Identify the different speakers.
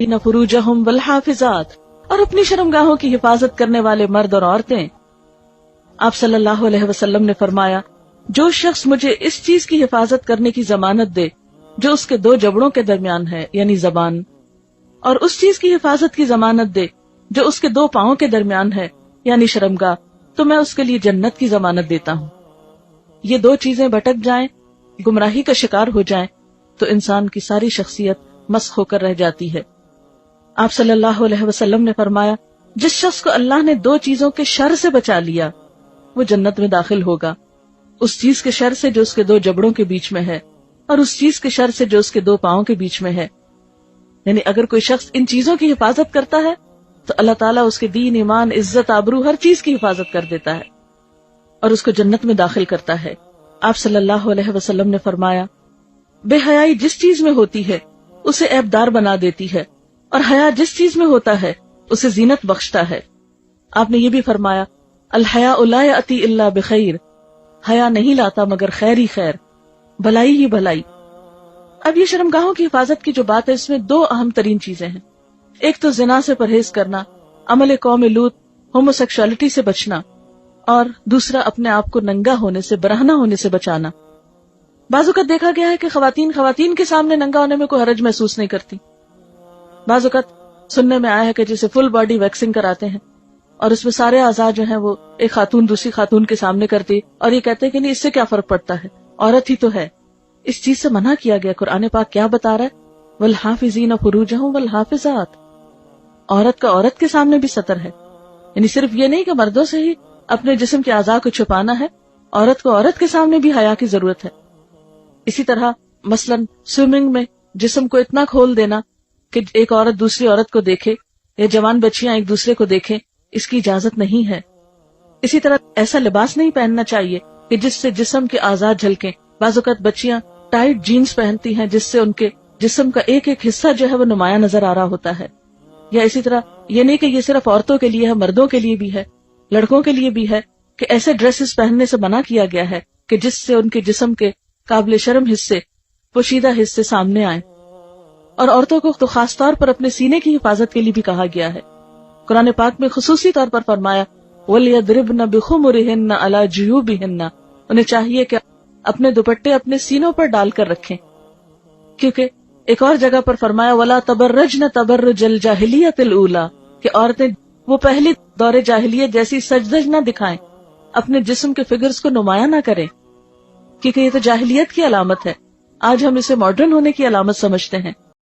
Speaker 1: فروجہم والحافظات، اور اپنی شرمگاہوں کی حفاظت کرنے والے مرد اور عورتیں۔ آپ صلی اللہ علیہ وسلم نے فرمایا، جو شخص مجھے اس چیز کی حفاظت کرنے کی ضمانت دے جو اس کے دو جبڑوں کے درمیان ہے یعنی زبان، اور اس چیز کی حفاظت کی ضمانت دے جو اس کے دو پاؤں کے درمیان ہے یعنی شرمگاہ، تو میں اس کے لیے جنت کی ضمانت دیتا ہوں۔ یہ دو چیزیں بھٹک جائیں، گمراہی کا شکار ہو جائیں، تو انسان کی ساری شخصیت مسخ ہو کر رہ جاتی ہے۔ آپ صلی اللہ علیہ وسلم نے فرمایا، جس شخص کو اللہ نے دو چیزوں کے شر سے بچا لیا وہ جنت میں داخل ہوگا، اس چیز کے شر سے جو اس کے دو جبڑوں کے بیچ میں ہے، اور اس چیز کے شر سے جو اس کے دو پاؤں کے بیچ میں ہے۔ یعنی اگر کوئی شخص ان چیزوں کی حفاظت کرتا ہے تو اللہ تعالیٰ اس کے دین، ایمان، عزت، آبرو ہر چیز کی حفاظت کر دیتا ہے اور اس کو جنت میں داخل کرتا ہے۔ آپ صلی اللہ علیہ وسلم نے فرمایا، بے حیائی جس چیز میں ہوتی ہے اسے عیبدار بنا دیتی ہے، اور حیا جس چیز میں ہوتا ہے اسے زینت بخشتا ہے۔ آپ نے یہ بھی فرمایا، الحیاء لا یأتی الا بخیر، حیا نہیں لاتا مگر خیر ہی خیر، بھلائی ہی بھلائی۔ اب یہ شرمگاہوں کی حفاظت کی جو بات ہے اس میں دو اہم ترین چیزیں ہیں۔ ایک تو زنا سے پرہیز کرنا، عمل قوم لوط، ہومو سیکشوالٹی سے بچنا، اور دوسرا اپنے آپ کو ننگا ہونے سے، برہنہ ہونے سے بچانا۔ بعض اوقات دیکھا گیا ہے کہ خواتین کے سامنے ننگا ہونے میں کوئی حرج محسوس نہیں کرتی۔ بعض اوقات سننے میں آیا ہے کہ جسے فل باڈی ویکسنگ کراتے ہیں اور اس میں سارے اعضاء جو ہیں وہ ایک خاتون دوسری خاتون کے سامنے کرتی، اور یہ کہتے ہیں کہ نہیں اس سے کیا فرق پڑتا ہے، عورت ہی تو ہے۔ اس چیز سے منع کیا گیا۔ قرآن پاک کیا بتا رہا ہے؟ والحافظین فروجہم والحافظات، عورت کا عورت کے سامنے بھی ستر ہے۔ یعنی صرف یہ نہیں کہ مردوں سے ہی اپنے جسم کے اعضاء کو چھپانا ہے، عورت کو عورت کے سامنے بھی حیا کی ضرورت ہے۔ اسی طرح مثلاً سوئمنگ میں جسم کو اتنا کھول دینا کہ ایک عورت دوسری عورت کو دیکھے یا جوان بچیاں ایک دوسرے کو دیکھیں، اس کی اجازت نہیں ہے۔ اسی طرح ایسا لباس نہیں پہننا چاہیے کہ جس سے جسم کے اعضاء جھلکیں۔ بعض اوقات بچیاں ٹائٹ جینز پہنتی ہیں جس سے ان کے جسم کا ایک ایک حصہ جو ہے وہ نمایاں نظر آ رہا ہوتا ہے۔ یا اسی طرح یہ نہیں کہ یہ صرف عورتوں کے لیے ہے، مردوں کے لیے بھی ہے، لڑکوں کے لیے بھی ہے کہ ایسے ڈریسز پہننے سے منع کیا گیا ہے کہ جس سے ان کے جسم کے قابل شرم حصے، پوشیدہ حصے سامنے آئیں۔ اور عورتوں کو تو خاص طور پر اپنے سینے کی حفاظت کے لیے بھی کہا گیا ہے۔ قرآن پاک میں خصوصی طور پر فرمایا، وَلْيَضْرِبْنَ بِخُمُرِهِنَّ عَلَى جُيُوبِهِنَّ، انہیں چاہیے کہ اپنے دوپٹے اپنے سینوں پر ڈال کر رکھیں۔ کیونکہ ایک اور جگہ پر فرمایا، وَلَا تَبَرَّجْنَ تَبَرُّجَ الْجَاهِلِيَّةِ الْأُولَى، کہ عورتیں وہ پہلی دور جاہلیت جیسی سجدج نہ دکھائیں، اپنے جسم کے فگرز کو نمایاں نہ کریں، کیونکہ یہ تو جاہلیت کی علامت ہے۔ آج ہم اسے ماڈرن ہونے کی علامت سمجھتے ہیں،